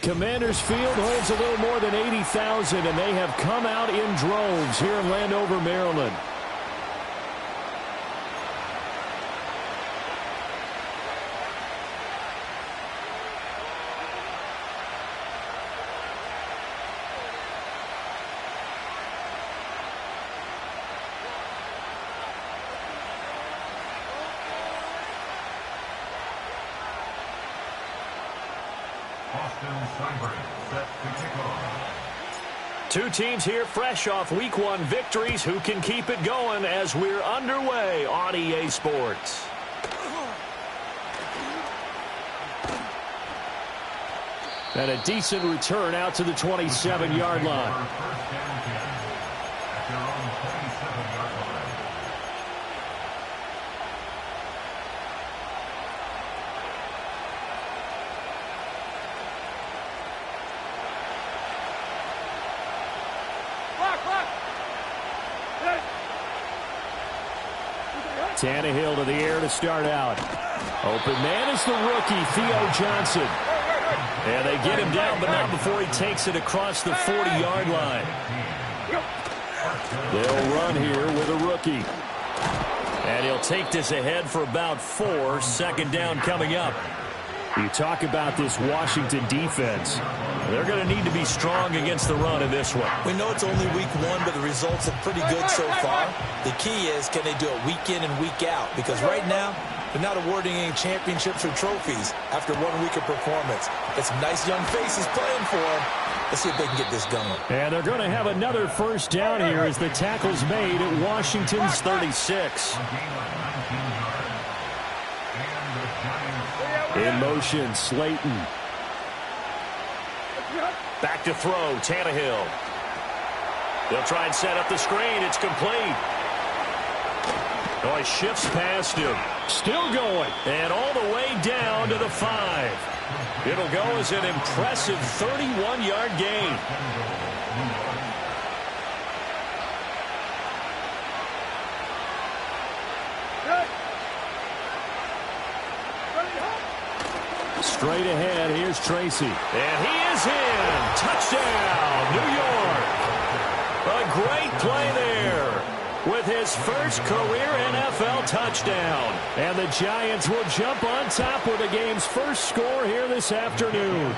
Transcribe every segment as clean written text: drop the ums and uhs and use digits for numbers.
Commanders Field holds a little more than 80,000, and they have come out in droves here in Landover, Maryland. Two teams here fresh off Week 1 victories. Who can keep it going as we're underway on EA Sports? And a decent return out to the 27-yard line. Tannehill to the air to start out. Open man is the rookie, Theo Johnson. And they get him down, but not before he takes it across the 40-yard line. They'll run here with a rookie. And he'll take this ahead for about 4. Second down coming up. You talk about this Washington defense. They're going to need to be strong against the run in this one. We know it's only week 1, but the results are pretty good so far. The key is, can they do it week in and week out? Because right now, they're not awarding any championships or trophies after 1 week of performance. Got some nice young faces playing for them. Let's see if they can get this going. And they're going to have another first down here as the tackle's made at Washington's 36. In motion, Slayton. Back to throw, Tannehill. They'll try and set up the screen. It's complete. Oh, he shifts past him. Still going. And all the way down to the 5. It'll go as an impressive 31-yard gain. Straight ahead, here's Tracy. And he is in. Touchdown, New York. A great play there with his first career NFL touchdown. And the Giants will jump on top with the game's first score here this afternoon.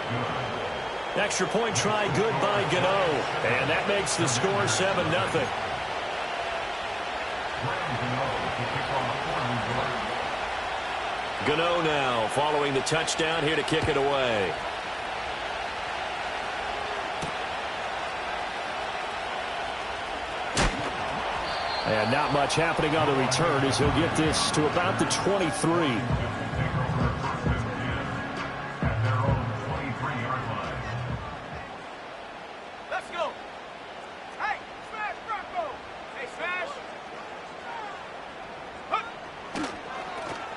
Extra point try good by Gano. And that makes the score 7-0. Gano now following the touchdown here to kick it away. And not much happening on the return as he'll get this to about the 23. Let's go. Hey, smash, Bronco. Hey, smash.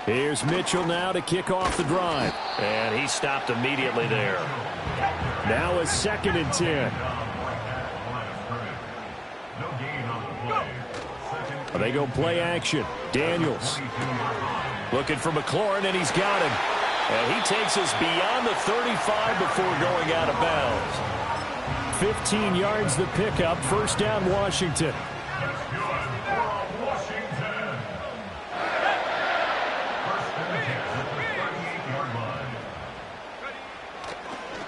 Here's Mitchell now to kick off the drive. And he stopped immediately there. Now a 2nd and 10. They go play action. Daniels. Looking for McLaurin, and he's got him. And he takes us beyond the 35 before going out of bounds. 15 yards the pickup. First down, Washington.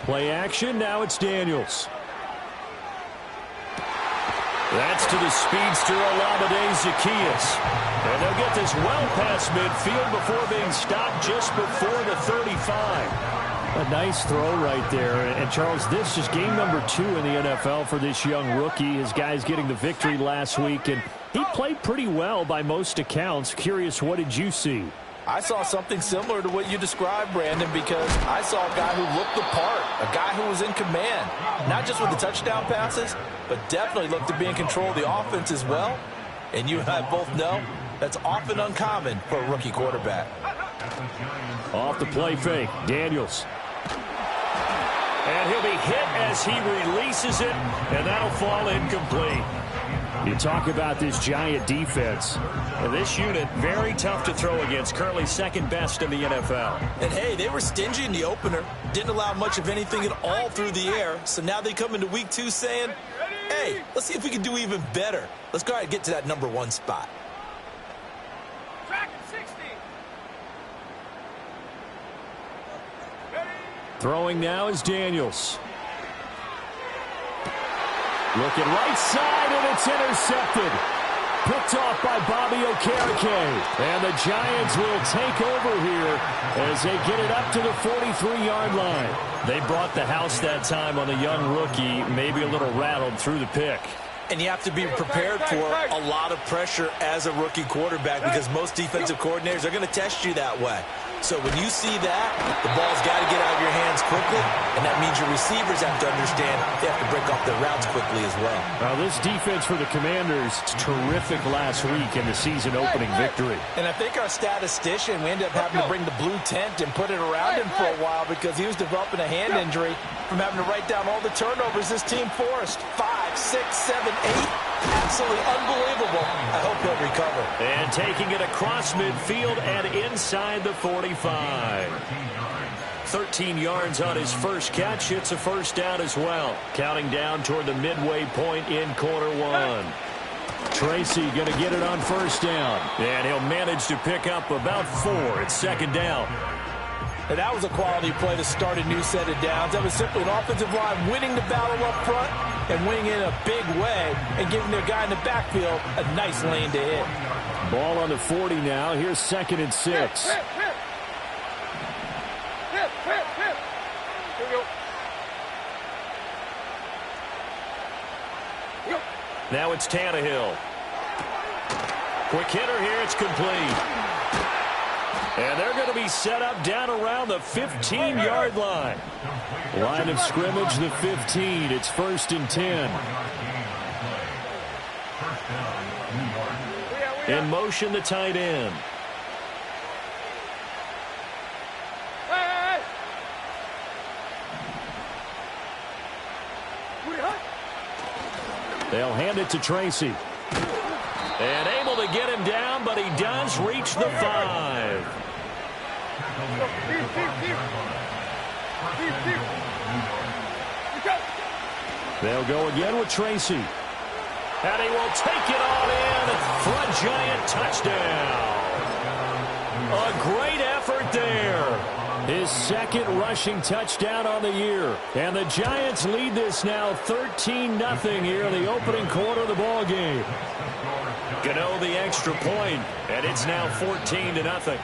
Play action. Now it's Daniels. That's to the speedster, Olamide Zaccheaus. And they'll get this well past midfield before being stopped just before the 35. A nice throw right there. And, Charles, this is game number 2 in the NFL for this young rookie. His guys getting the victory last week, and he played pretty well by most accounts. Curious, what did you see? I saw something similar to what you described, Brandon, because I saw a guy who looked the part, a guy who was in command, not just with the touchdown passes, but definitely looked to be in control of the offense as well. And you and I both know that's often uncommon for a rookie quarterback. Off the play fake, Daniels. And he'll be hit as he releases it, and that'll fall incomplete. You talk about this Giant defense. This unit, very tough to throw against. Currently second best in the NFL. And, hey, they were stingy in the opener. Didn't allow much of anything at all through the air. So now they come into week 2 saying, hey, let's see if we can do even better. Let's go ahead and get to that number 1 spot. Track 60. Throwing now is Daniels. Looking right side, and it's intercepted. Picked off by Bobby Okereke. And the Giants will take over here as they get it up to the 43-yard line. They brought the house that time on the young rookie, maybe a little rattled through the pick. And you have to be prepared for a lot of pressure as a rookie quarterback because most defensive coordinators are going to test you that way. So when you see that, the ball's got to get out of your hands quickly, and that means your receivers have to understand they have to break off their routes quickly as well. Now, this defense for the Commanders, terrific last week in the season-opening victory. And I think our statistician, we ended up having to bring the blue tent and put it around him for a while because he was developing a hand injury from having to write down all the turnovers this team forced. 5, 6, 7, 8. Absolutely unbelievable. I hope he'll recover. And taking it across midfield and inside the 45. 13 yards on his first catch. It's a first down as well. Counting down toward the midway point in quarter 1. Tracy going to get it on first down. And he'll manage to pick up about 4. It's second down. And that was a quality play to start a new set of downs. That was simply an offensive line winning the battle up front and winning in a big way and giving their guy in the backfield a nice lane to hit. Ball on the 40 now. Here's 2nd and 6. Here we go. Now it's Tannehill. Quick hitter here. It's complete. And they're going to be set up down around the 15-yard line. Line of scrimmage, the 15. It's 1st and 10. In motion, the tight end. They'll hand it to Tracy. And able to get him down, but he does reach the 5. They'll go again with Tracy. And he will take it all in for a Giant touchdown. A great effort there. His 2nd rushing touchdown on the year. And the Giants lead this now 13-0 here in the opening quarter of the ball game. Gano the extra point, and it's now 14-0.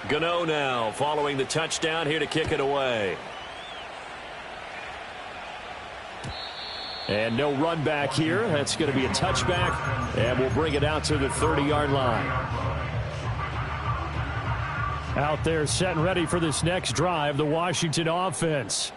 Gano now following the touchdown here to kick it away. And no run back here. That's going to be a touchback, and we'll bring it out to the 30-yard line. Out there set and ready for this next drive, the Washington offense.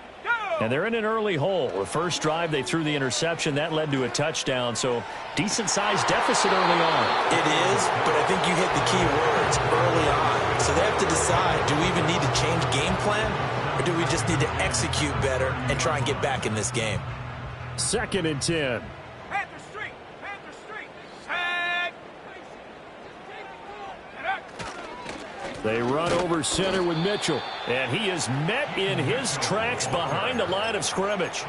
And they're in an early hole. The first drive, they threw the interception. That led to a touchdown, so decent-sized deficit early on. It is, but I think you hit the key words early on. So they have to decide, do we even need to change game plan, or do we just need to execute better and try and get back in this game? 2nd and 10. Panther Street! Panther Street! Tag! They run over center with Mitchell. And he is met in his tracks behind the line of scrimmage.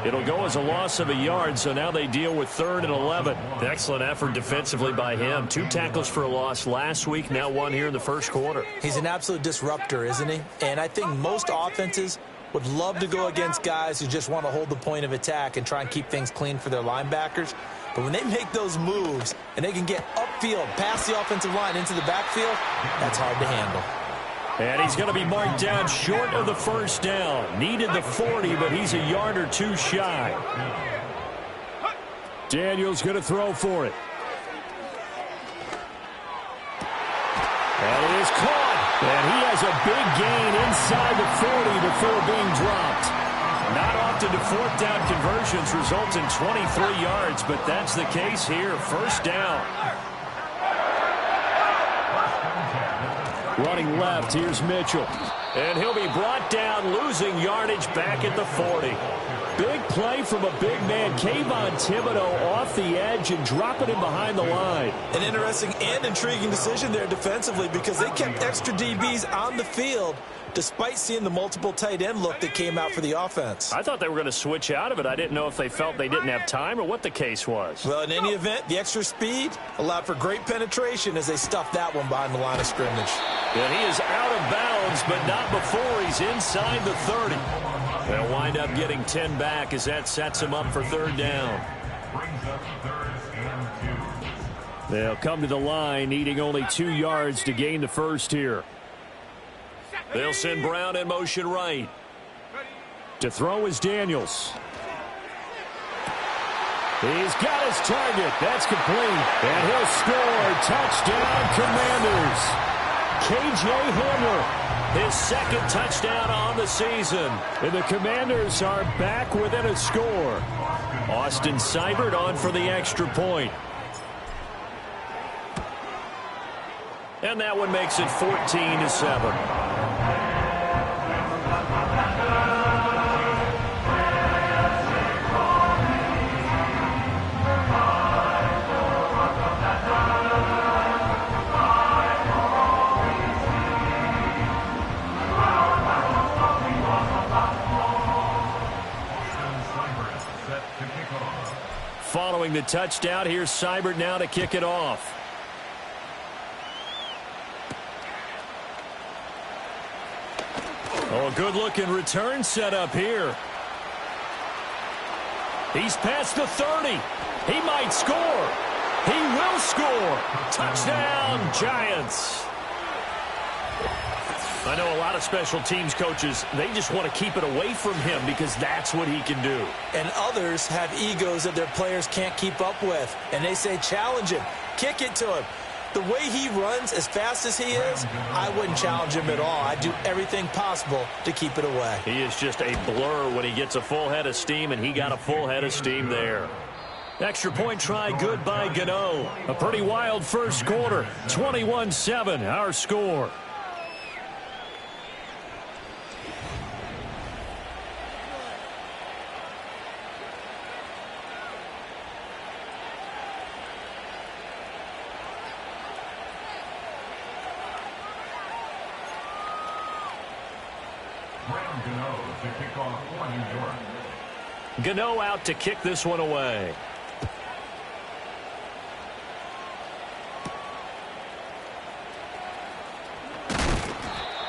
It'll go as a loss of a yard, so now they deal with 3rd and 11. Excellent effort defensively by him. 2 tackles for a loss last week, now 1 here in the first quarter. He's an absolute disruptor, isn't he? And I think most offenses would love to go against guys who just want to hold the point of attack and try and keep things clean for their linebackers. But when they make those moves and they can get upfield, past the offensive line into the backfield, that's hard to handle. And he's going to be marked down short of the first down. Needed the 40, but he's a yard or 2 shy. Daniels going to throw for it. And it is caught. And he has a big gain inside the 40 before being dropped. Not often do 4th down conversions result in 23 yards, but that's the case here. First down. Running left, here's Mitchell. And he'll be brought down, losing yardage back at the 40. Big play from a big man, Kayvon Thibodeau, off the edge and dropping him behind the line. An interesting and intriguing decision there defensively because they kept extra DBs on the field despite seeing the multiple tight end look that came out for the offense. I thought they were going to switch out of it. I didn't know if they felt they didn't have time or what the case was. Well, in any event, the extra speed allowed for great penetration as they stuffed that one behind the line of scrimmage. And he is out of bounds, but not before he's inside the 30. They'll wind up getting 10 back as that sets him up for third down. They'll come to the line, needing only 2 yards to gain the first here. They'll send Brown in motion right. To throw is Daniels. He's got his target. That's complete. And he'll score. Touchdown, Commanders. K.J. Hamler, his second touchdown on the season. And the Commanders are back within a score. Austin Seibert on for the extra point. And that one makes it 14-7. Following the touchdown, here's Seibert now to kick it off. Oh, good-looking return set up here. He's past the 30. He might score. He will score. Touchdown, Giants. I know a lot of special teams coaches, they just want to keep it away from him because that's what he can do. And others have egos that their players can't keep up with. And they say, challenge him. Kick it to him. The way he runs as fast as he is, I wouldn't challenge him at all. I'd do everything possible to keep it away. He is just a blur when he gets a full head of steam, and he got a full head of steam there. Extra point try good by Gano. A pretty wild first quarter. 21-7, our score. Gano out to kick this one away.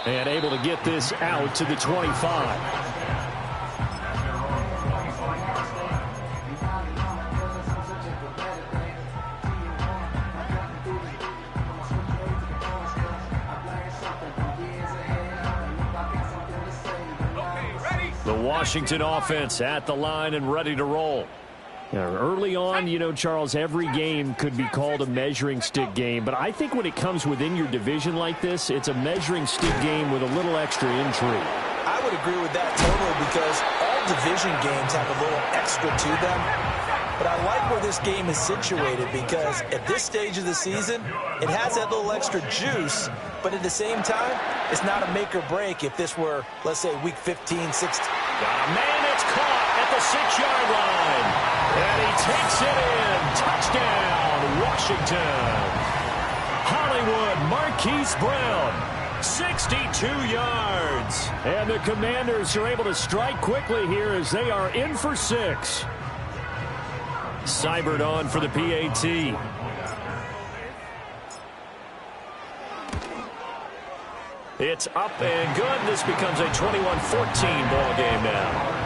And able to get this out to the 25. The Washington offense at the line and ready to roll. Now, early on, you know, Charles, every game could be called a measuring stick game. But I think when it comes within your division like this, it's a measuring stick game with a little extra intrigue. I would agree with that totally because all division games have a little extra to them. But I like where this game is situated because at this stage of the season, it has that little extra juice. But at the same time, it's not a make or break if this were, let's say, week 15, 16. Got a man that's caught at the 6-yard line. And he takes it in. Touchdown, Washington. Hollywood Marquise Brown, 62 yards. And the Commanders are able to strike quickly here as they are in for 6. Seibert on for the PAT. It's up and good. This becomes a 21-14 ball game now.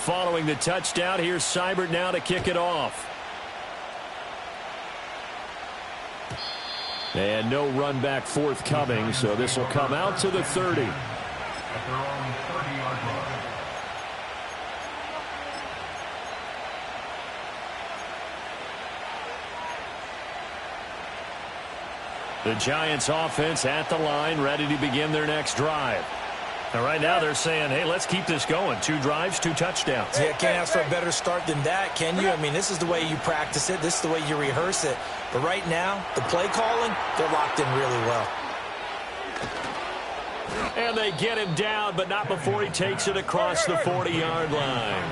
Following the touchdown, here's Seibert now to kick it off. And no run back forthcoming, so this will come out to the 30. At their own 30-yard line. The Giants offense at the line, ready to begin their next drive. And right now they're saying, hey, let's keep this going. 2 drives, 2 touchdowns. Yeah, can't ask for a better start than that, can you? I mean, this is the way you practice it. This is the way you rehearse it. But right now, the play calling, they're locked in really well. And they get him down, but not before he takes it across the 40-yard line.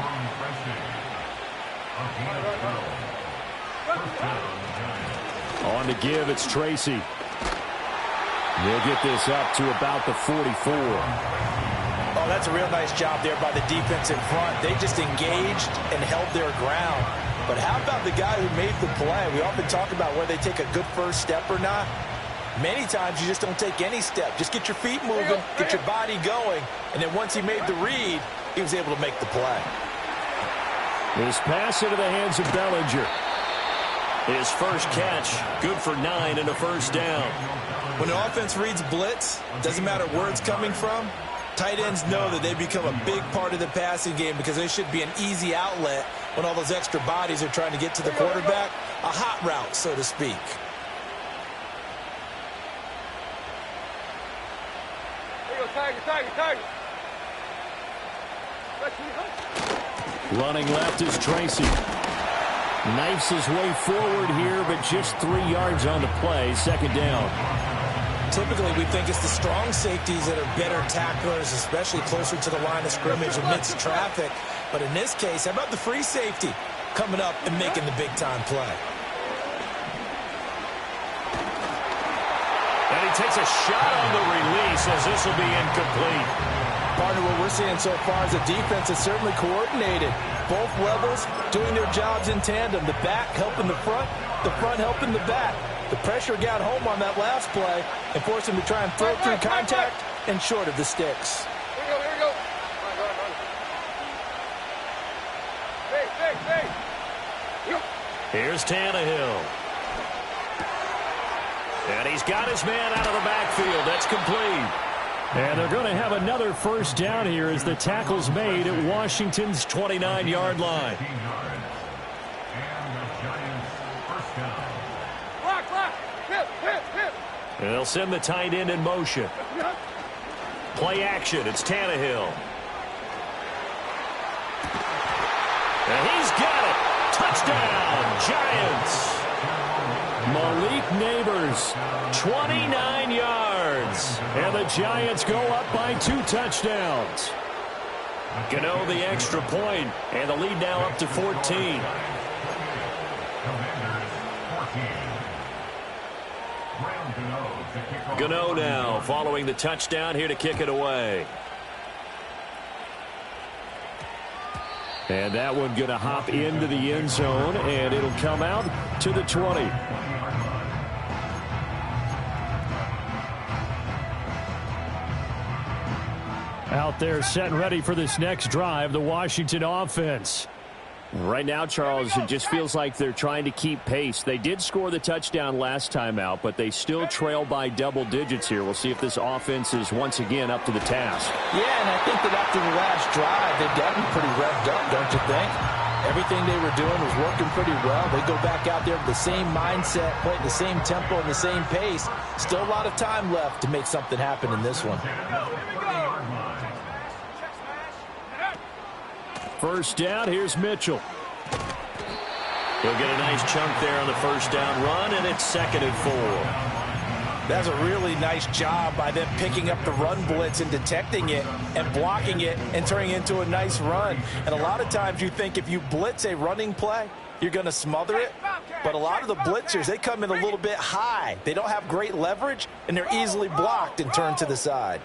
On to give, it's Tracy. They'll get this up to about the 44. Oh, that's a real nice job there by the defense in front. They just engaged and held their ground. But how about the guy who made the play? We often talk about whether they take a good first step or not. Many times you just don't take any step. Just get your feet moving, get your body going, and then once he made the read, he was able to make the play. This pass into the hands of Bellinger. His first catch, good for 9 and a first down. When an offense reads blitz, doesn't matter where it's coming from, tight ends know that they become a big part of the passing game because they should be an easy outlet when all those extra bodies are trying to get to the quarterback. A hot route, so to speak. Tiger. Running left is Tracy. Knifes his way forward here, but just 3 yards on the play. Second down. Typically, we think it's the strong safeties that are better tacklers, especially closer to the line of scrimmage amidst traffic. But in this case, how about the free safety coming up and making the big-time play? And he takes a shot on the release as this will be incomplete. Partner, what we're seeing so far is the defense is certainly coordinated. Both levels doing their jobs in tandem. The back helping the front helping the back. The pressure got home on that last play and forced him to try and throw through contact and short of the sticks. Here we go. Run. Here's Tannehill. And he's got his man out of the backfield. That's complete. And they're going to have another first down here as the tackle's made at Washington's 29-yard line. And they'll send the tight end in motion. Play action. It's Tannehill. And he's got it. Touchdown, Giants. Malik Neighbors, 29 yards. And the Giants go up by 2 touchdowns. Gano the extra point, and the lead now up to 14. Gano now following the touchdown here to kick it away. And that one going to hop into the end zone, and it'll come out to the 20. Out there set and ready for this next drive, the Washington offense. Right now, Charles, it just feels like they're trying to keep pace. They did score the touchdown last time out, but they still trail by double digits here. We'll see if this offense is once again up to the task. Yeah, and I think that after the last drive, they've gotten pretty revved up, don't you think? Everything they were doing was working pretty well. They go back out there with the same mindset, play at the same tempo and the same pace. Still a lot of time left to make something happen in this one. First down, here's Mitchell. He'll get a nice chunk there on the first down run, and it's 2nd and 4. That's a really nice job by them picking up the run blitz and detecting it and blocking it and turning it into a nice run. And a lot of times you think if you blitz a running play, you're going to smother it. But a lot of the blitzers, they come in a little bit high. They don't have great leverage, and they're easily blocked and turned to the side.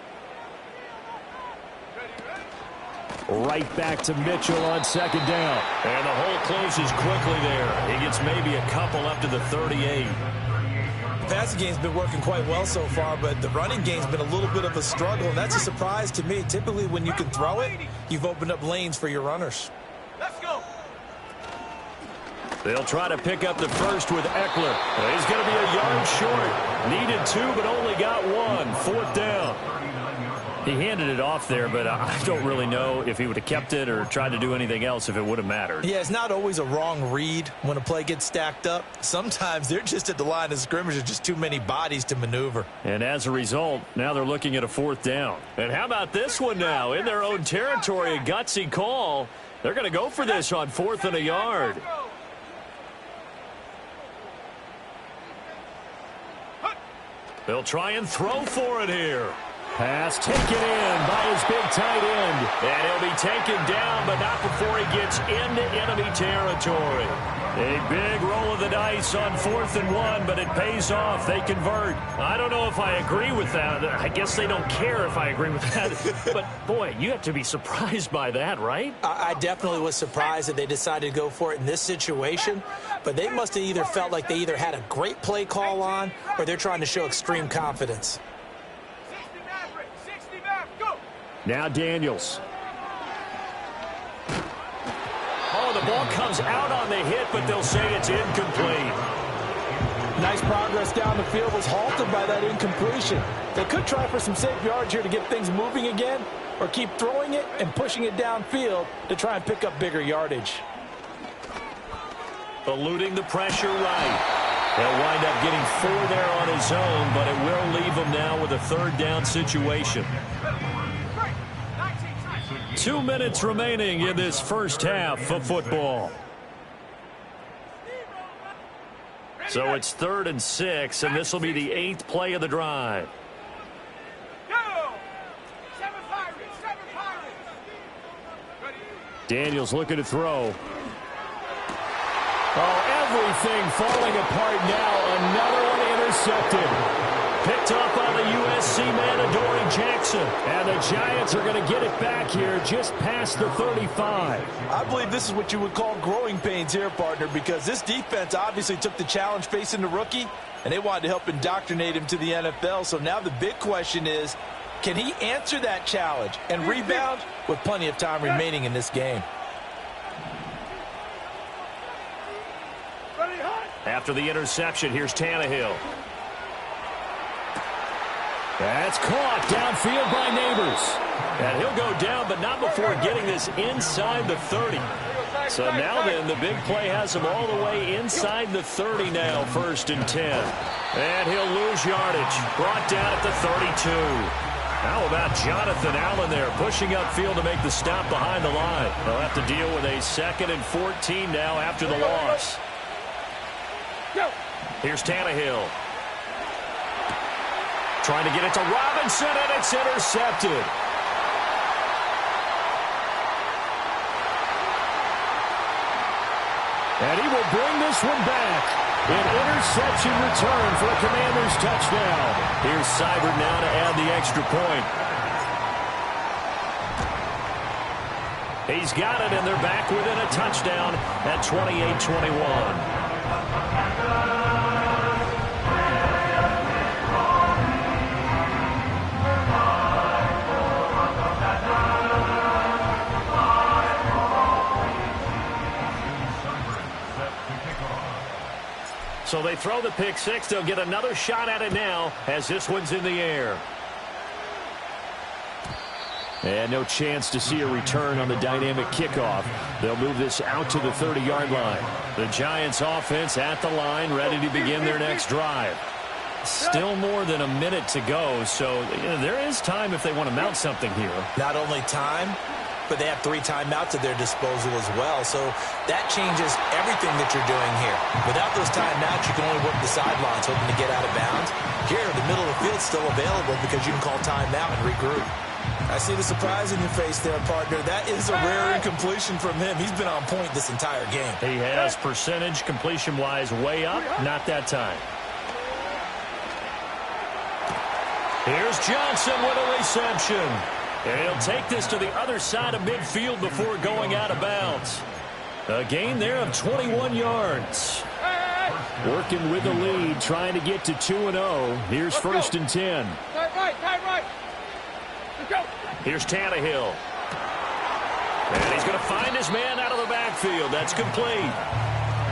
Right back to Mitchell on 2nd down. And the hole closes quickly there. He gets maybe a couple up to the 38. The passing game's been working quite well so far, but the running game's been a little bit of a struggle, and that's a surprise to me. Typically, when you can throw it, you've opened up lanes for your runners. Let's go. They'll try to pick up the first with Eckler. He's going to be a yard short. Needed 2, but only got 1. 4th down. He handed it off there, but I don't really know if he would have kept it or tried to do anything else if it would have mattered. Yeah, it's not always a wrong read when a play gets stacked up. Sometimes they're just at the line of scrimmage. There's just too many bodies to maneuver. And as a result, now they're looking at a 4th down. And how about this one now? In their own territory, a gutsy call. They're going to go for this on 4th and a yard. They'll try and throw for it here. Pass taken in by his big tight end. And he'll be taken down, but not before he gets into enemy territory. A big roll of the dice on 4th and 1, but it pays off. They convert. I don't know if I agree with that. I guess they don't care if I agree with that. But, boy, you have to be surprised by that, right? I definitely was surprised that they decided to go for it in this situation. But they must have either felt like they either had a great play call on or they're trying to show extreme confidence. Now Daniels. Oh, the ball comes out on the hit, but they'll say it's incomplete. Nice progress down the field was halted by that incompletion. They could try for some safe yards here to get things moving again, or keep throwing it and pushing it downfield to try and pick up bigger yardage. Eluding the pressure right. He'll wind up getting 4 there on his own, but it will leave him now with a 3rd down situation. 2 minutes remaining in this first half of football. So it's 3rd and 6, and this will be the 8th play of the drive. Daniels looking to throw. Oh, everything falling apart now. Another one intercepted. Picked up on the USC man, Adoree Jackson. And the Giants are going to get it back here just past the 35. I believe this is what you would call growing pains here, partner, because this defense obviously took the challenge facing the rookie, and they wanted to help indoctrinate him to the NFL. So now the big question is, can he answer that challenge and rebound with plenty of time remaining in this game? After the interception, here's Tannehill. That's caught downfield by Neighbors. And he'll go down, but not before getting this inside the 30. So now then, the big play has him all the way inside the 30 now, 1st and 10. And he'll lose yardage. Brought down at the 32. How about Jonathan Allen there, pushing upfield to make the stop behind the line. They'll have to deal with a 2nd and 14 now after the loss. Here's Tannehill. Trying to get it to Robinson, and it's intercepted. And he will bring this one back. An interception return for a Commanders touchdown. Here's Seibert now to add the extra point. He's got it, and they're back within a touchdown at 28-21. So they throw the pick 6. They'll get another shot at it now as this one's in the air. And no chance to see a return on the dynamic kickoff. They'll move this out to the 30-yard line. The Giants offense at the line, ready to begin their next drive. Still more than a minute to go, so there is time if they want to mount something here. Not only time, but they have 3 timeouts at their disposal as well. So that changes everything that you're doing here. Without those timeouts, you can only work the sidelines, hoping to get out of bounds. Here, the middle of the field's still available because you can call timeout and regroup. I see the surprise in your face there, partner. That is a rare incompletion from him. He's been on point this entire game. He has percentage completion-wise way up. Not that time. Here's Johnson with a reception. And he'll take this to the other side of midfield before going out of bounds. A gain there of 21 yards. Working with the lead, trying to get to 2-0. Here's 1st and 10. Time right. Let's go. Here's Tannehill. And he's going to find his man out of the backfield. That's complete.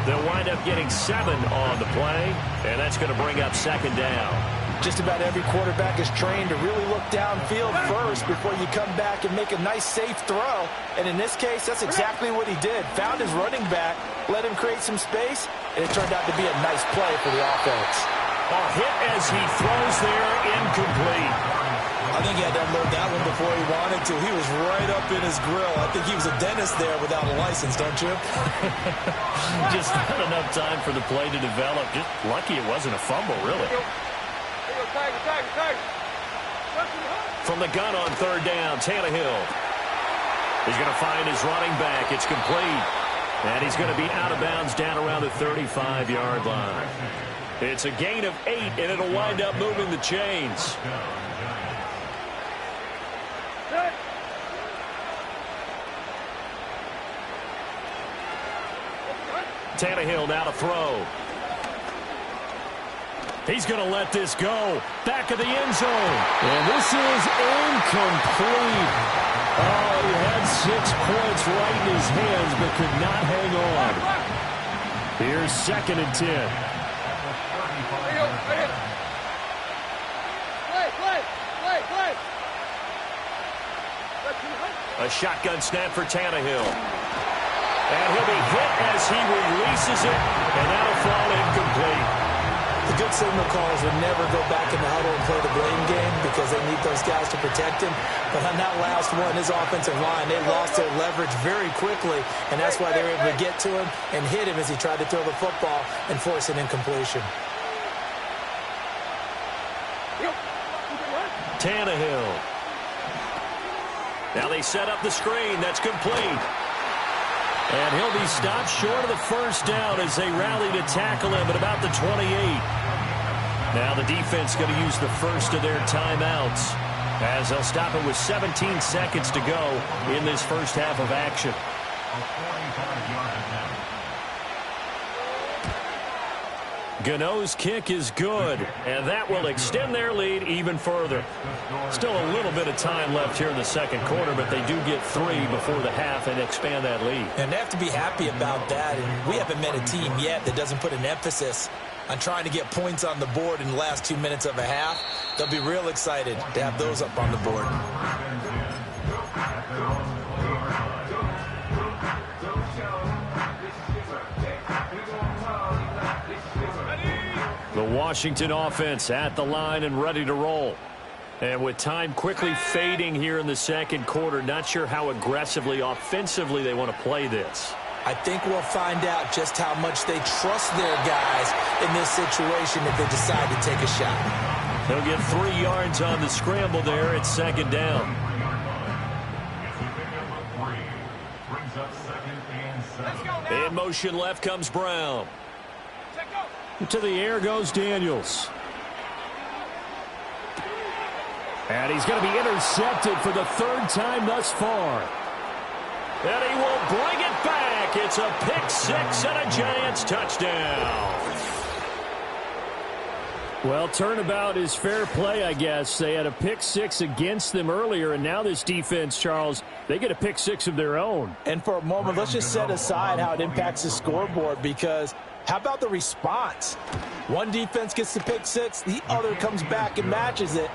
They'll wind up getting 7 on the play, and that's going to bring up 2nd down. Just about every quarterback is trained to really look downfield first before you come back and make a nice, safe throw. And in this case, that's exactly what he did. Found his running back, let him create some space, and it turned out to be a nice play for the offense. A hit as he throws there, incomplete. I think he had to unload that one before he wanted to. He was right up in his grill. I think he was a dentist there without a license, don't you? Just not enough time for the play to develop. Just lucky it wasn't a fumble, really. From the gun on third down, Tannehill. He's going to find his running back. It's complete. And he's going to be out of bounds down around the 35-yard line. It's a gain of 8, and it'll wind up moving the chains. Tannehill now to throw. He's going to let this go. Back of the end zone. And this is incomplete. Oh, he had 6 points right in his hands, but could not hang on. Here's 2nd and 10. A shotgun snap for Tannehill. And he'll be hit as he releases it, and that'll fall incomplete. The good signal callers would never go back in the huddle and play the blame game because they need those guys to protect him. But on that last one, his offensive line, they lost their leverage very quickly, and that's why they were able to get to him and hit him as he tried to throw the football and force an incompletion. Tannehill. Now they set up the screen. That's complete. And he'll be stopped short of the first down as they rally to tackle him at about the 28. Now the defense going to use the first of their timeouts as they'll stop it with 17 seconds to go in this first half of action. Gano's kick is good, and that will extend their lead even further. Still a little bit of time left here in the second quarter, but they do get 3 before the half and expand that lead. And they have to be happy about that, and we haven't met a team yet that doesn't put an emphasis on trying to get points on the board in the last 2 minutes of a half. They'll be real excited to have those up on the board. The Washington offense at the line and ready to roll. And with time quickly fading here in the second quarter, not sure how aggressively, offensively they want to play this. I think we'll find out just how much they trust their guys in this situation if they decide to take a shot. They'll get 3 yards on the scramble there at second down. In motion left comes Brown. To the air goes Daniels. And he's going to be intercepted for the 3rd time thus far. And he will bring it back. It's a pick 6 and a Giants touchdown. Well, turnabout is fair play, I guess. They had a pick 6 against them earlier, and now this defense, Charles, they get a pick 6 of their own. And for a moment, let's just set aside how it impacts the scoreboard, because how about the response? One defense gets the pick 6, the other comes back and matches it.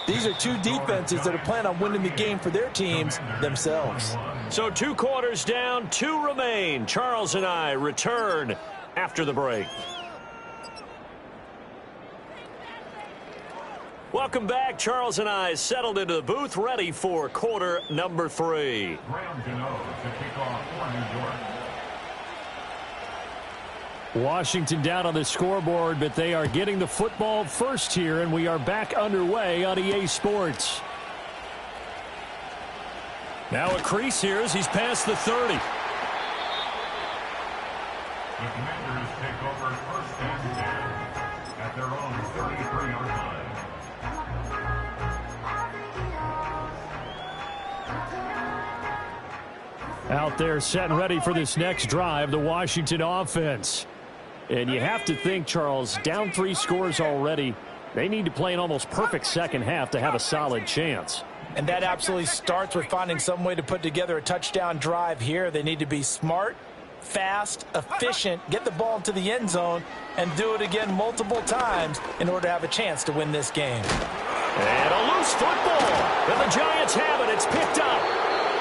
These are 2 defenses that are planning on winning the game for their teams themselves. So 2 quarters down, 2 remain. Charles and I return after the break. Welcome back. Charles and I settled into the booth, ready for quarter number 3. Graham Gano to kick off for New York. Washington down on the scoreboard, but they are getting the football first here, and we are back underway on EA Sports. Now a crease here as he's past the 30. The Commanders take over first and 10 at their own 33-yard line. Out there set and ready for this next drive, the Washington offense. And you have to think, Charles, down 3 scores already. They need to play an almost perfect second half to have a solid chance. And that absolutely starts with finding some way to put together a touchdown drive here. They need to be smart fast, efficient, get the ball into the end zone, and do it again multiple times in order to have a chance to win this game. And a loose football. And the Giants have it. It's picked up.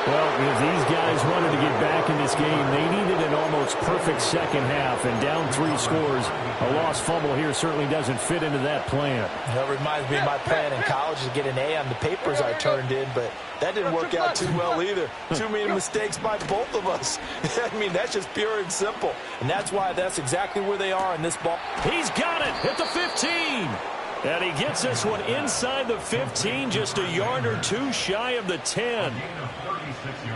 Well, if these guys wanted to get back in this game, they needed an almost perfect second half. And down 3 scores, a lost fumble here certainly doesn't fit into that plan. That reminds me of my plan in college to get an A on the papers I turned in, but that didn't work out too well either. Too many mistakes by both of us. I mean, that's just pure and simple. And that's why that's exactly where they are in this ball. He's got it at the 15. And he gets this one inside the 15, just a yard or 2 shy of the 10.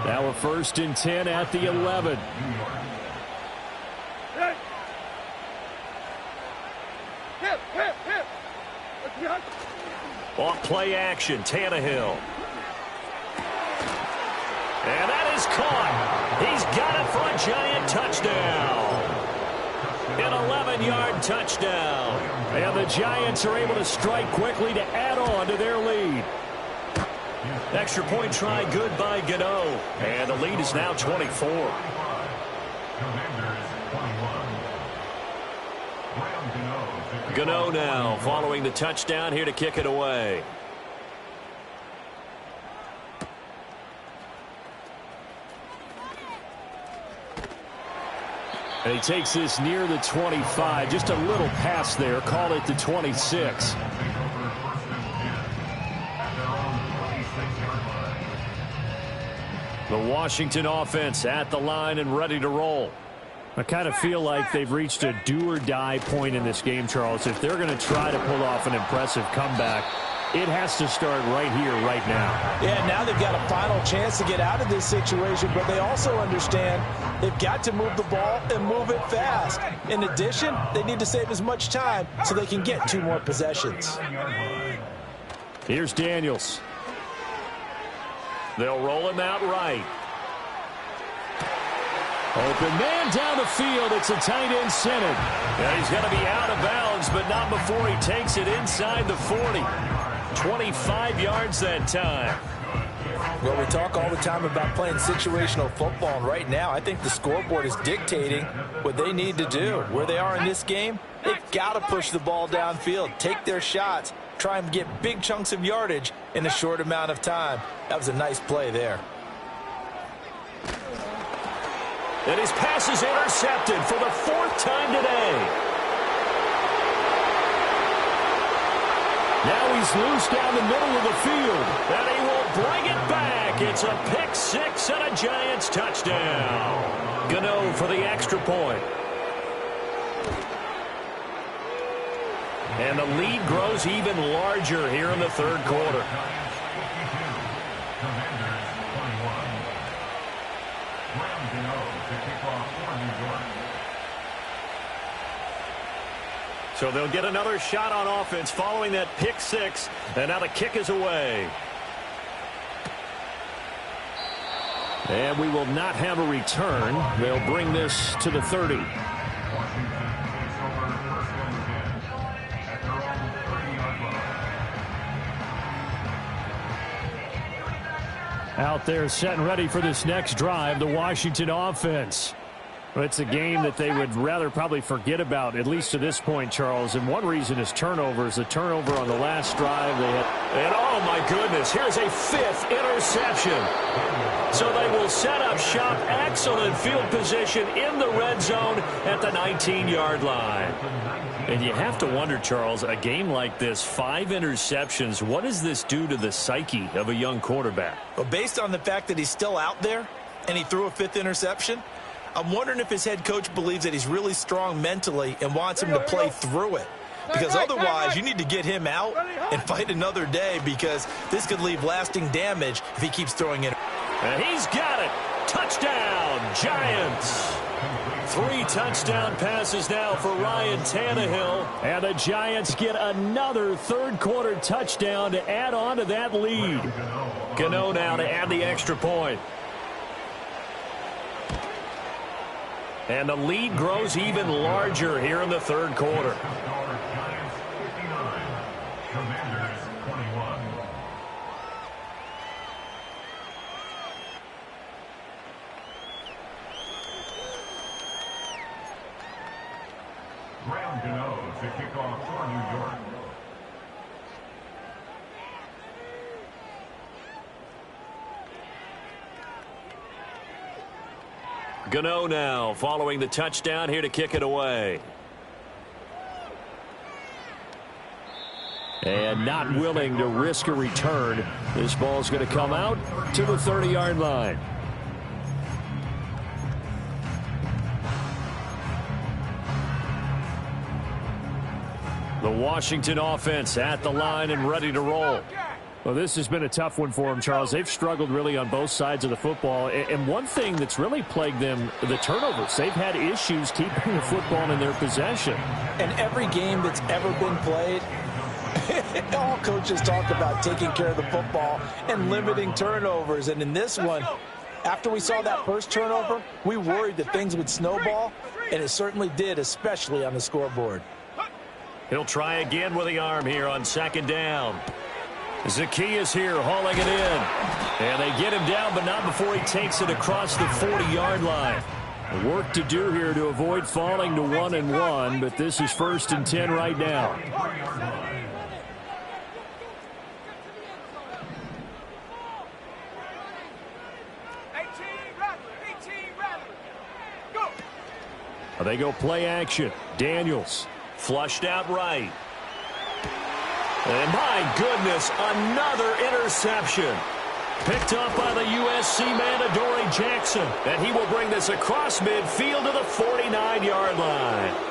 Now a 1st and 10 at the 11. On play action, Tannehill. And that is caught. He's got it for a Giant touchdown. An 11-yard touchdown. And the Giants are able to strike quickly to add on to their lead. Extra point try good by Gano. And the lead is now 24. Gano now following the touchdown here to kick it away. And he takes this near the 25. Just a little pass there. Call it the 26. The Washington offense at the line and ready to roll. I kind of feel like they've reached a do-or-die point in this game, Charles. If they're going to try to pull off an impressive comeback, it has to start right here, right now. Yeah, now they've got a final chance to get out of this situation, but they also understand they've got to move the ball and move it fast. In addition, they need to save as much time so they can get 2 more possessions. Here's Daniels. They'll roll him out right. Open man down the field. It's a tight end centered. And he's going to be out of bounds, but not before he takes it inside the 40. 25 yards that time. Well, we talk all the time about playing situational football, and right now I think the scoreboard is dictating what they need to do. Where they are in this game, they've got to push the ball downfield, take their shots, try and get big chunks of yardage in a short amount of time. That was a nice play there. And his pass is intercepted for the 4th time today. Now he's loose down the middle of the field. And he will bring it back. It's a pick 6 and a Giants touchdown. Gano for the extra point. And the lead grows even larger here in the 3rd quarter. So they'll get another shot on offense following that pick 6. And now the kick is away. And we will not have a return. They'll bring this to the 30. Out there set and ready for this next drive, the Washington offense. Well, it's a game that they would rather probably forget about, at least to this point, Charles. And one reason is turnovers. A turnover on the last drive. They had, and oh, my goodness, here's a 5th interception. So they will set up shop. Excellent field position in the red zone at the 19-yard line. And you have to wonder, Charles, a game like this, 5 interceptions, what does this do to the psyche of a young quarterback? Well, based on the fact that he's still out there and he threw a 5th interception, I'm wondering if his head coach believes that he's really strong mentally and wants him to play through it. Because otherwise, you need to get him out and fight another day, because this could leave lasting damage if he keeps throwing it. And he's got it. Touchdown, Giants. 3 touchdown passes now for Ryan Tannehill. And the Giants get another 3rd quarter touchdown to add on to that lead. Gano now to add the extra point. And the lead grows even larger here in the 3rd quarter. Graham Gano to kick off for New York. Gano now following the touchdown here to kick it away. And not willing to risk a return. This ball's going to come out to the 30-yard line. The Washington offense at the line and ready to roll. Well, this has been a tough one for them, Charles. They've struggled really on both sides of the football. And one thing that's really plagued them, the turnovers. They've had issues keeping the football in their possession. And every game that's ever been played, all coaches talk about taking care of the football and limiting turnovers. And in this one, after we saw that first turnover, we worried that things would snowball, and it certainly did, especially on the scoreboard. He'll try again with the arm here on second down. Zaccheaus here hauling it in. And they get him down, but not before he takes it across the 40-yard line. Work to do here to avoid falling to 1-1, but this is 1st and 10 right now. They go play action. Daniels. Flushed out right. And my goodness, another interception. Picked up by the USC man, Adoree Jackson. And he will bring this across midfield to the 49-yard line.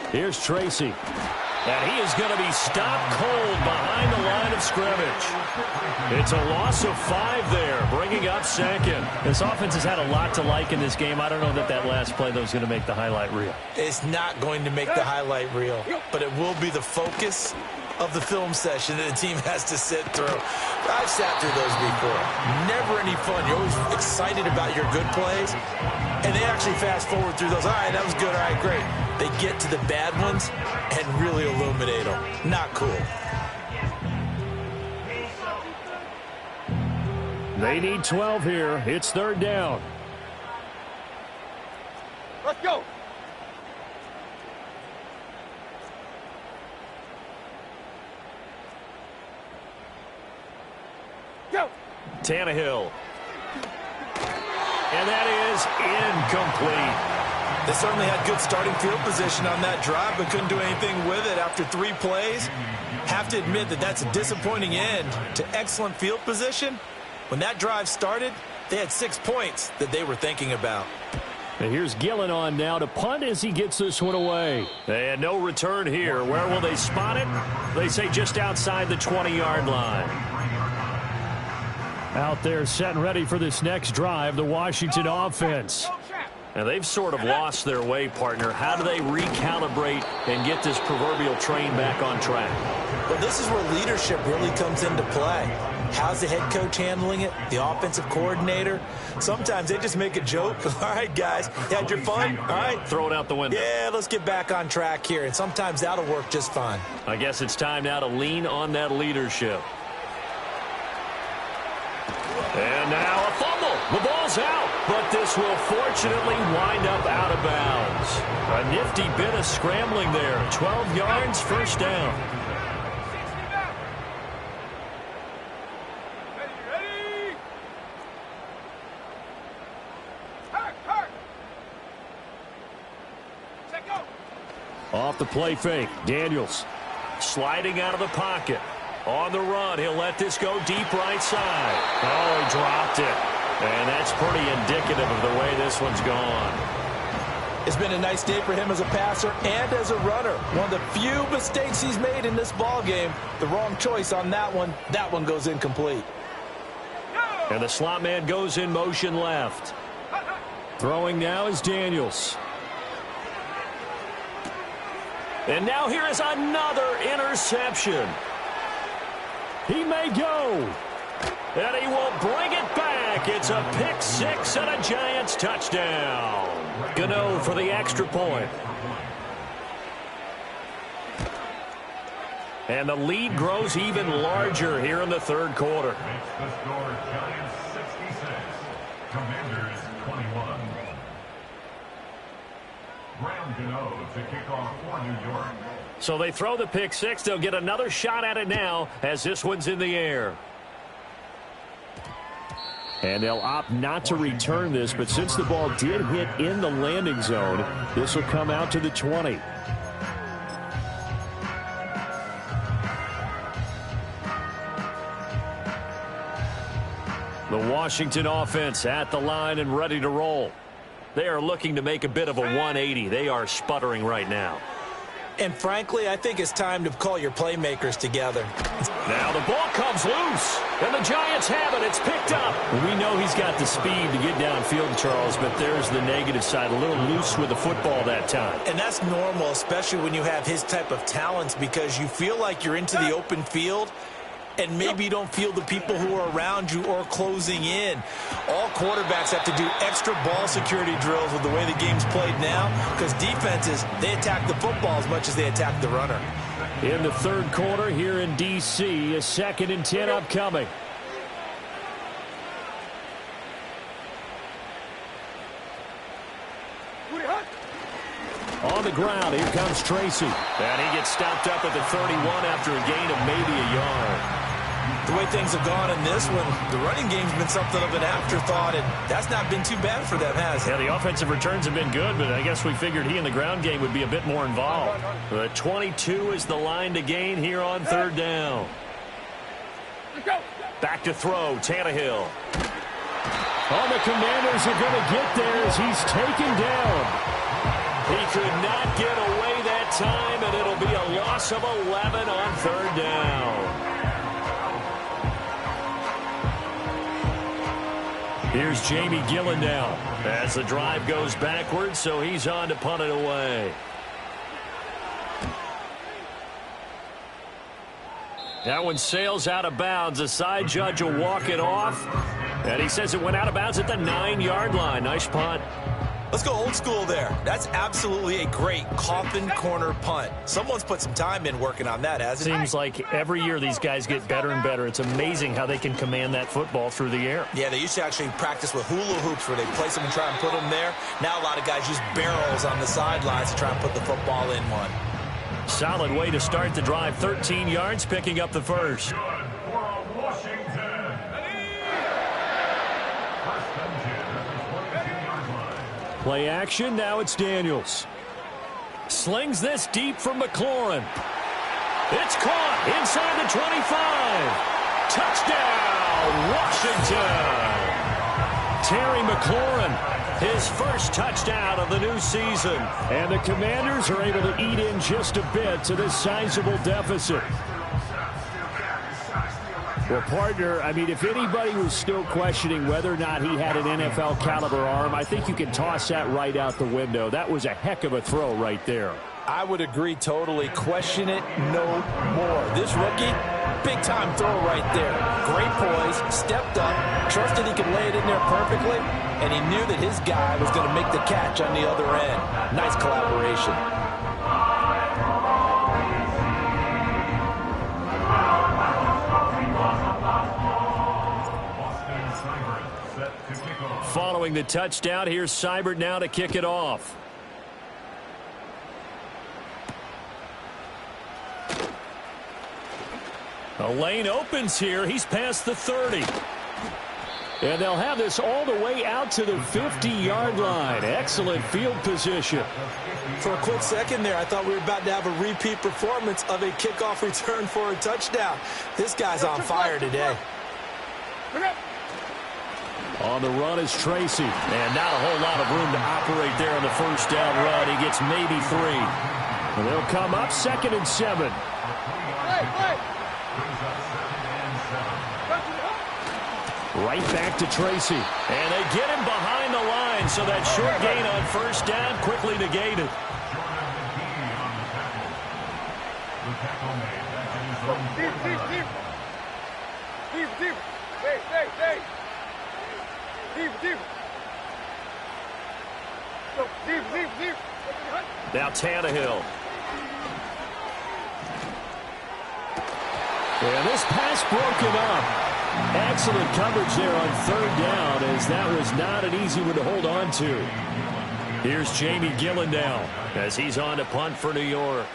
Here's Tracy. And he is going to be stopped cold behind the line of scrimmage. It's a loss of 5 there, bringing up second. This offense has had a lot to like in this game. I don't know that last play, though, is going to make the highlight reel. It's not going to make the highlight reel, but it will be the focus of the film session that the team has to sit through. I've sat through those before. Never any fun. You're always excited about your good plays, and they actually fast forward through those. All right, that was good. All right, great. They get to the bad ones and really illuminate them. Not cool. They need 12 here. It's 3rd down. Let's go. Go. Tannehill. And that is incomplete. They certainly had good starting field position on that drive, but couldn't do anything with it after 3 plays. Have to admit that that's a disappointing end to excellent field position. When that drive started, they had 6 points that they were thinking about. And here's Gillen on now to punt as he gets this one away. And no return here. Where will they spot it? They say just outside the 20-yard line. Out there set and ready for this next drive, the Washington offense. And they've sort of lost their way, partner. How do they recalibrate and get this proverbial train back on track? Well, this is where leadership really comes into play. How's the head coach handling it? The offensive coordinator? Sometimes they just make a joke. All right, guys, you had your fun? All right. Throw it out the window. Yeah, let's get back on track here. And sometimes that'll work just fine. I guess it's time now to lean on that leadership. And now a fumble. The ball's out, but this will fortunately wind up out of bounds. A nifty bit of scrambling there. 12 yards, 1st down. Ready. Hurt. Check go. Off the play fake, Daniels. Sliding out of the pocket. On the run, he'll let this go deep right side. Oh, he dropped it. And that's pretty indicative of the way this one's gone. It's been a nice day for him as a passer and as a runner. One of the few mistakes he's made in this ball game. The wrong choice on that one. That one goes incomplete. And the slot man goes in motion left. Throwing now is Daniels. And now here is another interception. He may go. And he will bring it back. It's a pick six and a Giants touchdown. Gano for the extra point. And the lead grows even larger here in the third quarter. Makes the score Giants 66, Commanders 21. Graham Gano to kick off for New York. So they throw the pick six. They'll get another shot at it now as this one's in the air. And they'll opt not to return this, but since the ball did hit in the landing zone, this will come out to the 20. The Washington offense at the line and ready to roll. They are looking to make a bit of a 180. They are sputtering right now. And frankly, I think it's time to call your playmakers together. Now the ball comes loose, and the Giants have it. It's picked up. We know he's got the speed to get downfield, Charles, but there's the negative side. A little loose with the football that time. And that's normal, especially when you have his type of talents, because you feel like you're into the open field, and maybe you don't feel the people who are around you or closing in. All quarterbacks have to do extra ball security drills with the way the game's played now, because defenses, they attack the football as much as they attack the runner. In the third quarter here in D.C., a 2nd and 10 upcoming. On the ground, here comes Tracy. And he gets stopped up at the 31 after a gain of maybe a yard. The way things have gone in this one, the running game's been something of an afterthought, and that's not been too bad for them, has it? Yeah, the offensive returns have been good, but I guess we figured he in the ground game would be a bit more involved. The 22 is the line to gain here on third down. Back to throw, Tannehill. Oh, the Commanders are going to get there as he's taken down. He could not get away that time, and it'll be a loss of 11 on third down. Here's Jamie Gillen now as the drive goes backwards, so he's on to punt it away. That one sails out of bounds. The side judge will walk it off, and he says it went out of bounds at the 9-yard line. Nice punt. Let's go old school there. That's absolutely a great coffin corner punt. Someone's put some time in working on that, hasn't it? Seems like every year these guys get better and better. It's amazing how they can command that football through the air. Yeah, they used to actually practice with hula hoops where they place them and try and put them there. Now a lot of guys use barrels on the sidelines to try and put the football in one. Solid way to start the drive. 13 yards, picking up the first. Play action, now it's Daniels. Slings this deep from McLaurin. It's caught inside the 25. Touchdown, Washington. Terry McLaurin, his first touchdown of the new season. And the Commanders are able to eat in just a bit to this sizable deficit. Well, partner, I mean, if anybody was still questioning whether or not he had an NFL caliber arm, I think you can toss that right out the window. That was a heck of a throw right there. I would agree totally. Question it no more. This rookie, big-time throw right there. Great poise, stepped up, trusted he could lay it in there perfectly, and he knew that his guy was going to make the catch on the other end. Nice collaboration. Following the touchdown, here's Seibert now to kick it off. A lane opens here. He's past the 30. And they'll have this all the way out to the 50-yard line. Excellent field position. For a quick second there, I thought we were about to have a repeat performance of a kickoff return for a touchdown. This guy's on fire today. On the run is Tracy. And not a whole lot of room to operate there on the first down run. He gets maybe 3. And they'll come up 2nd and 7. Right back to Tracy. And they get him behind the line, so that short gain on first down quickly negated. Stay. Deep. Go, deep. Now Tannehill. And this pass broken up. Excellent coverage there on third down, as that was not an easy one to hold on to. Here's Jamie Gillen now as he's on to punt for New York.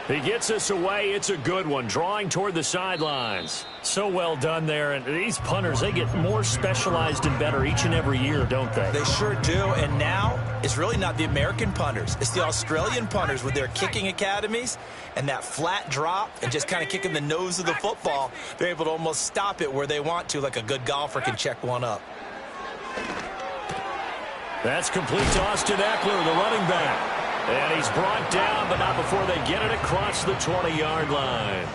He gets us away. It's a good one, drawing toward the sidelines. So well done there. And these punters, they get more specialized and better each and every year, don't they? They sure do. And now it's really not the American punters. It's the Australian punters with their kicking academies and that flat drop and just kind of kicking the nose of the football. They're able to almost stop it where they want to, like a good golfer can check one up. That's complete to Austin Eckler, the running back. And he's brought down, but not before they get it across the 20-yard line.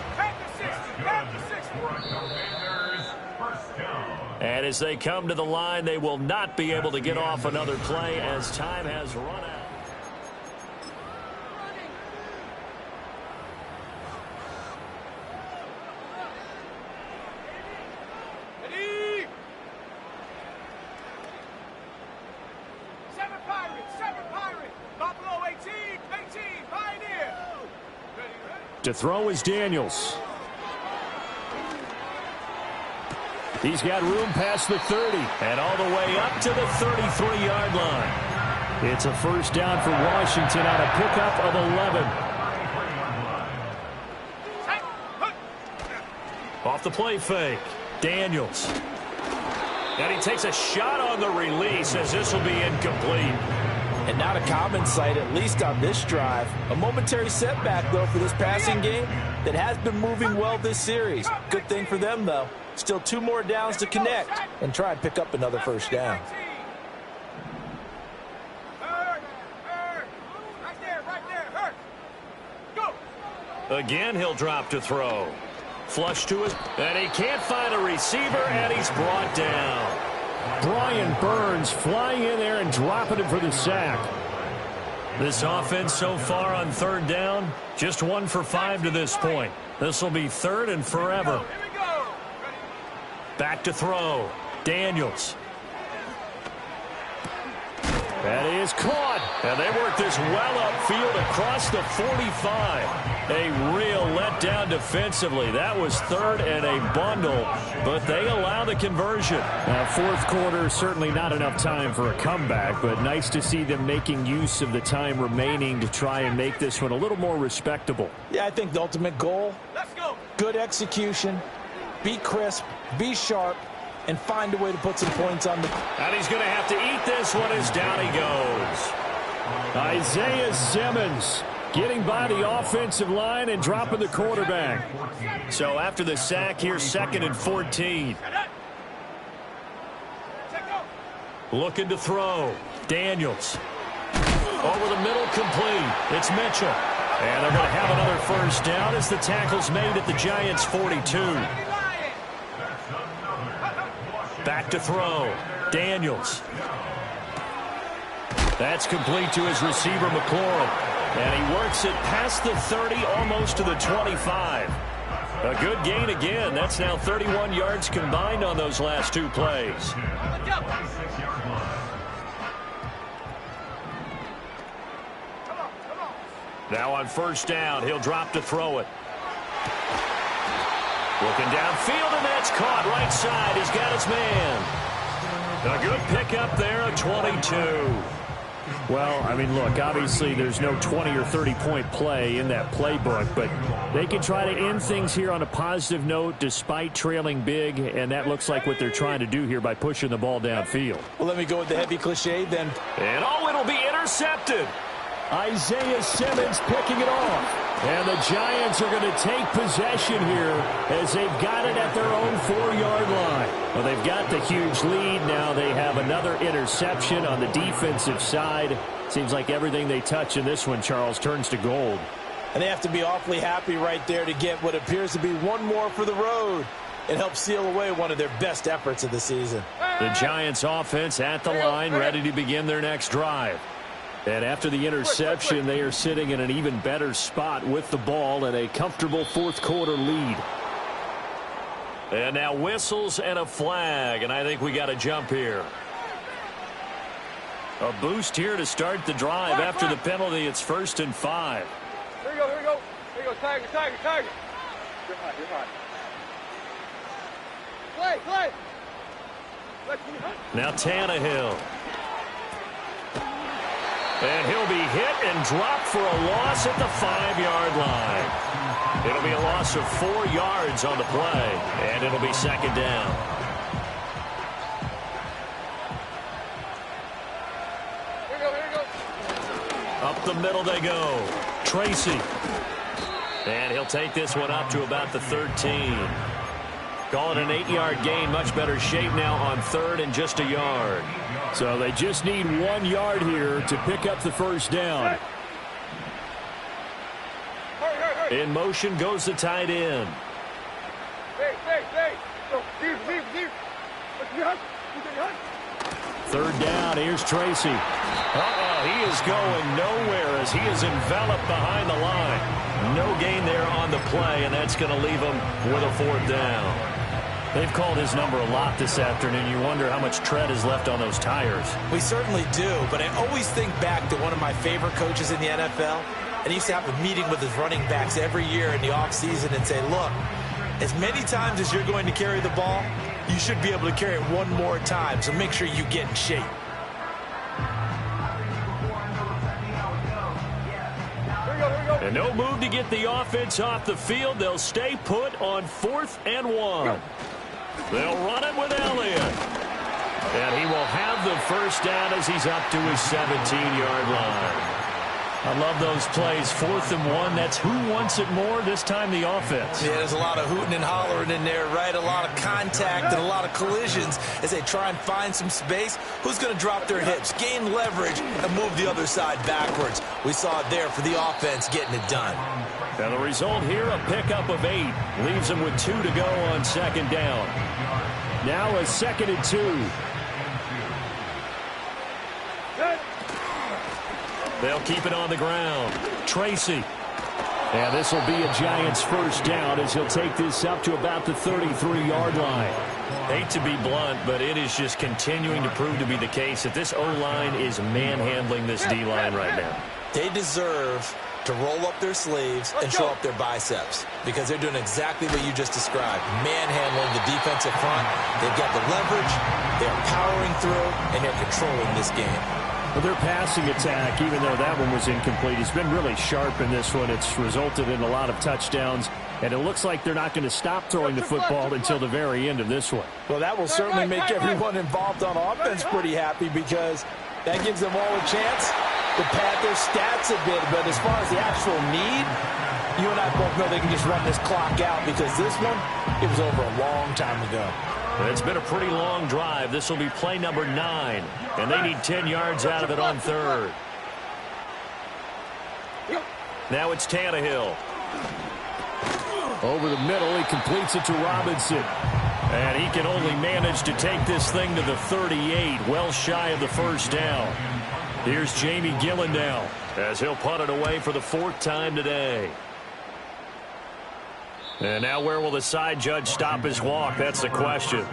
And as they come to the line, they will not be able to get off another play as time has run out. To throw is Daniels. He's got room past the 30 and all the way up to the 33-yard line. It's a first down for Washington on a pickup of 11. Off the play fake, Daniels. And he takes a shot on the release as this will be incomplete. And not a common sight, at least on this drive. A momentary setback, though, for this passing game that has been moving well this series. Good thing for them, though. Still 2 more downs to connect and try and pick up another first down. Again, he'll drop to throw. Flush to his, and he can't find a receiver, and he's brought down. Brian Burns flying in there and dropping him for the sack. This offense so far on third down, just 1 for 5 to this point. This will be third and forever. Back to throw. Daniels. That is caught. And they work this well upfield across the 45. A real letdown defensively. That was third and a bundle, but they allow the conversion. Fourth quarter, certainly not enough time for a comeback, but nice to see them making use of the time remaining to try and make this one a little more respectable. Yeah, I think the ultimate goal, good execution, be crisp, be sharp, and find a way to put some points on the... And he's going to have to eat this one as down he goes. Isaiah Simmons getting by the offensive line and dropping the quarterback. So after the sack, here's 2nd and 14. Looking to throw. Daniels. Over the middle, complete. It's Mitchell. And they're going to have another first down as the tackle's made at the Giants' 42. Back to throw. Daniels. That's complete to his receiver, McLaurin. And he works it past the 30, almost to the 25. A good gain again. That's now 31 yards combined on those last 2 plays. Now on first down, he'll drop to throw it. Looking downfield, and that's caught right side. He's got his man. A good pickup there, a 22. Well, I mean, look, obviously there's no 20 or 30-point play in that playbook, but they can try to end things here on a positive note despite trailing big, and that looks like what they're trying to do here by pushing the ball downfield. Well, let me go with the heavy cliche then. And it'll be intercepted. Isaiah Simmons picking it off. And the Giants are going to take possession here as they've got it at their own 4-yard line. Well, they've got the huge lead. Now they have another interception on the defensive side. Seems like everything they touch in this one, Charles, turns to gold. And they have to be awfully happy right there to get what appears to be one more for the road. It helps seal away one of their best efforts of the season. The Giants offense at the line, ready to begin their next drive. And after the interception, they are sitting in an even better spot with the ball and a comfortable fourth quarter lead. And now whistles and a flag, and I think we got a jump here. A boost here to start the drive. After the penalty, it's 1st and 5. Here we go, here we go. Here we go, Tiger, Tiger, Tiger. You're hot, you're hot. Play. Now Tannehill. And he'll be hit and dropped for a loss at the 5-yard line. It'll be a loss of 4 yards on the play, and it'll be 2nd down. Here we go. Up the middle they go. Tracy. And he'll take this one up to about the 13. Call it an 8-yard gain. Much better shape now on 3rd and just a yard. So they just need 1 yard here to pick up the 1st down. Hurry. In motion goes the tight end. Hey. Go, leave. Let's be 3rd down. Here's Tracy. He is going nowhere as he is enveloped behind the line. No gain there on the play, and that's going to leave him with a 4th down. They've called his number a lot this afternoon. You wonder how much tread is left on those tires. We certainly do, but I always think back to one of my favorite coaches in the NFL, and he used to have a meeting with his running backs every year in the offseason and say, look, as many times as you're going to carry the ball, you should be able to carry it one more time, so make sure you get in shape. And no move to get the offense off the field. They'll stay put on 4th and 1. They'll run it with Elliott. And he will have the 1st down as he's up to his 17-yard line. I love those plays. 4th and 1. That's who wants it more, this time the offense. Yeah, there's a lot of hooting and hollering in there, right? A lot of contact and a lot of collisions as they try and find some space. Who's going to drop their hips, gain leverage, and move the other side backwards? We saw it there for the offense getting it done. And the result here, a pickup of 8. Leaves them with 2 to go on 2nd down. Now a 2nd and 2. They'll keep it on the ground. Tracy. And this will be a Giants 1st down as he'll take this up to about the 33-yard line. Hate to be blunt, but it is just continuing to prove to be the case that this O-line is manhandling this D-line right now. They deserve to roll up their sleeves and show up their biceps because they're doing exactly what you just described, manhandling the defensive front. They've got the leverage, they're powering through, and they're controlling this game. Well, their passing attack, even though that one was incomplete, has been really sharp in this one. It's resulted in a lot of touchdowns, and it looks like they're not going to stop throwing the football until the very end of this one. Well, that will certainly make everyone involved on offense pretty happy because that gives them all a chance to pad their stats a bit. But as far as the actual need, you and I both know they can just run this clock out because this one, it was over a long time ago. It's been a pretty long drive. This will be play number 9, and they need 10 yards out of it on 3rd. Now it's Tannehill. Over the middle, he completes it to Robinson. And he can only manage to take this thing to the 38, well shy of the 1st down. Here's Jamie Gillen now as he'll punt it away for the 4th time today. And now where will the side judge stop his walk? That's the question.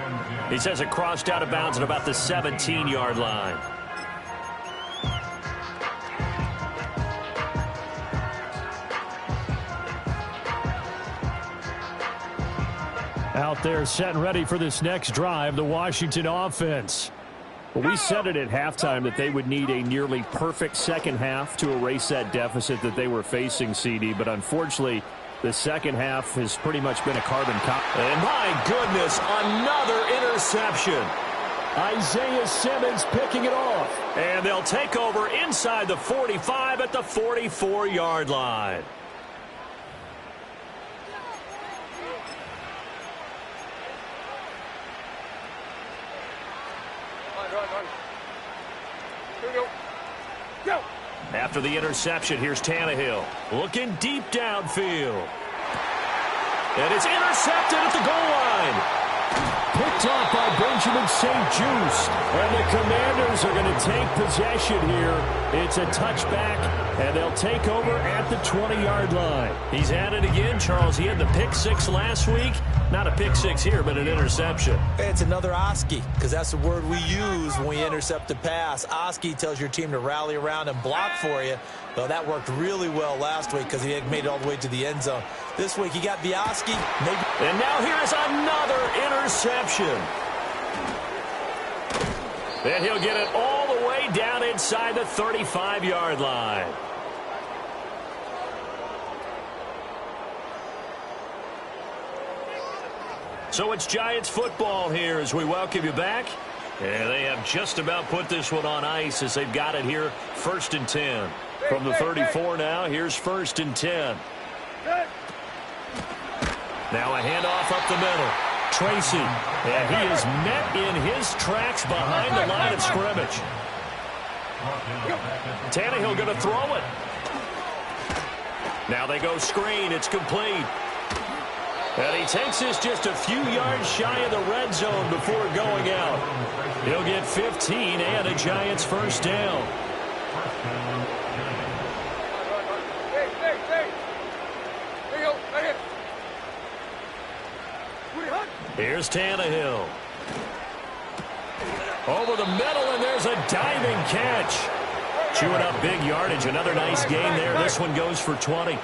He says it crossed out of bounds at about the 17-yard line. Out there set and ready for this next drive, the Washington offense. Well, we said it at halftime that they would need a nearly perfect second half to erase that deficit that they were facing, CD, but unfortunately, the second half has pretty much been a carbon copy. And my goodness, another interception. Isaiah Simmons picking it off. And they'll take over inside the 45 at the 44-yard line. Run. Here we go. Go. After the interception, here's Tannehill looking deep downfield. And it's intercepted at the goal line. Picked off by Benjamin St. Juste. And the Commanders are going to take possession here. It's a touchback, and they'll take over at the 20-yard line. He's at it again, Charles. He had the pick six last week. Not a pick six here, but an interception. It's another Oski, because that's the word we use when we intercept a pass. Oski tells your team to rally around and block for you. Well, that worked really well last week because he had made it all the way to the end zone. This week, he got the Oski. And now here's another interception. And he'll get it all the way down inside the 35-yard line. So it's Giants football here as we welcome you back. And they have just about put this one on ice as they've got it here, 1st and 10. From the 34 now, here's 1st and 10. Now a handoff up the middle. Tracy, and he is met in his tracks behind the line of scrimmage. Tannehill going to throw it. Now they go screen. It's complete. And he takes this just a few yards shy of the red zone before going out. He'll get 15 and a Giants first down. Here's Tannehill. Over the middle, and there's a diving catch. Chewing up big yardage. Another nice gain there. This one goes for 20.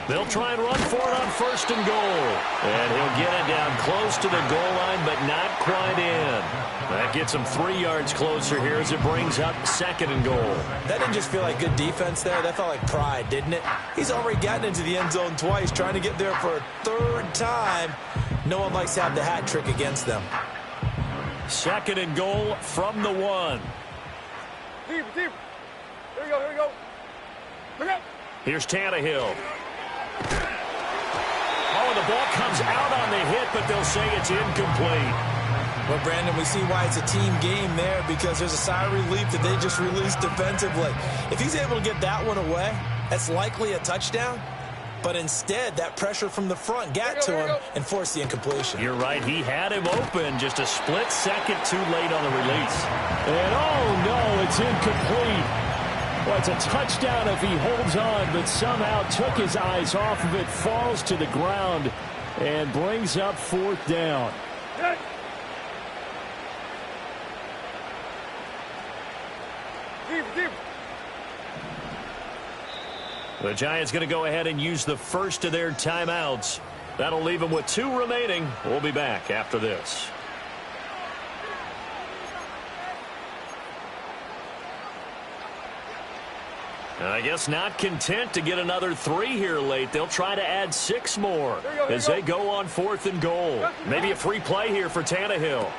They'll try and run for it on 1st and goal. And he'll get it down close to the goal line, but not quite in. That gets him 3 yards closer here as it brings up 2nd and goal. That didn't just feel like good defense there. That felt like pride, didn't it? He's already gotten into the end zone twice, trying to get there for a 3rd time. No one likes to have the hat trick against them. 2nd and goal from the 1. Deep. Here we go. Look up. Here's Tannehill. Oh, the ball comes out on the hit, but they'll say it's incomplete. Well, Brandon, we see why it's a team game there because there's a sigh of relief that they just released defensively. If he's able to get that one away, that's likely a touchdown. But instead, that pressure from the front got to him and forced the incompletion. You're right. He had him open just a split second too late on the release. And, oh, no, it's incomplete. Well, it's a touchdown if he holds on, but somehow took his eyes off of it, falls to the ground, and brings up 4th down. Deep. The Giants going to go ahead and use the first of their timeouts. That'll leave them with 2 remaining. We'll be back after this. I guess not content to get another 3 here late. They'll try to add 6 more as they go on 4th and goal. Maybe a free play here for Tannehill.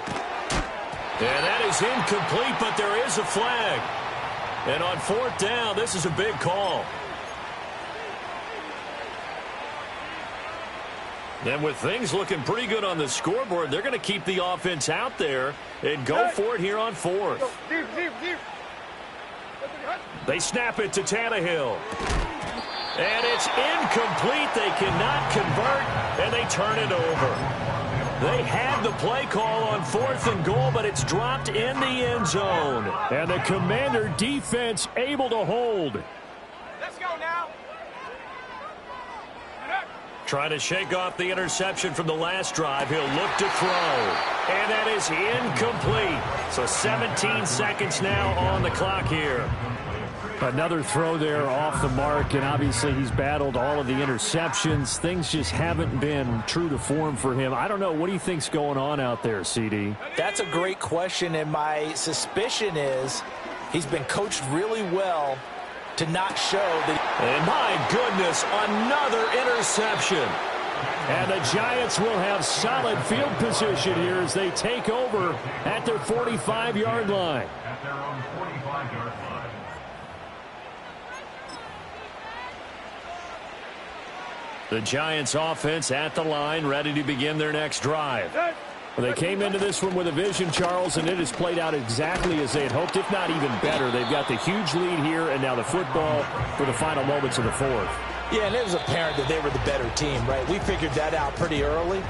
And that is incomplete, but there is a flag. And on 4th down, this is a big call. And with things looking pretty good on the scoreboard, they're going to keep the offense out there and go for it here on 4th. Deep. They snap it to Tannehill. And it's incomplete. They cannot convert, and they turn it over. They had the play call on 4th and goal, but it's dropped in the end zone. And the Commander defense able to hold. Let's go now. Trying to shake off the interception from the last drive. He'll look to throw. And that is incomplete. So 17 seconds now on the clock here. Another throw there off the mark, and obviously he's battled all of the interceptions. Things just haven't been true to form for him. I don't know. What do you think's going on out there, CD? That's a great question, and my suspicion is he's been coached really well to not show that. And my goodness, another interception. And the Giants will have solid field position here as they take over at their 45-yard line. At their own 45-yard line. The Giants offense at the line, ready to begin their next drive. Well, they came into this one with a vision, Charles, and it has played out exactly as they had hoped, if not even better. They've got the huge lead here, and now the football for the final moments of the 4th. Yeah, and it was apparent that they were the better team, right? We figured that out pretty early.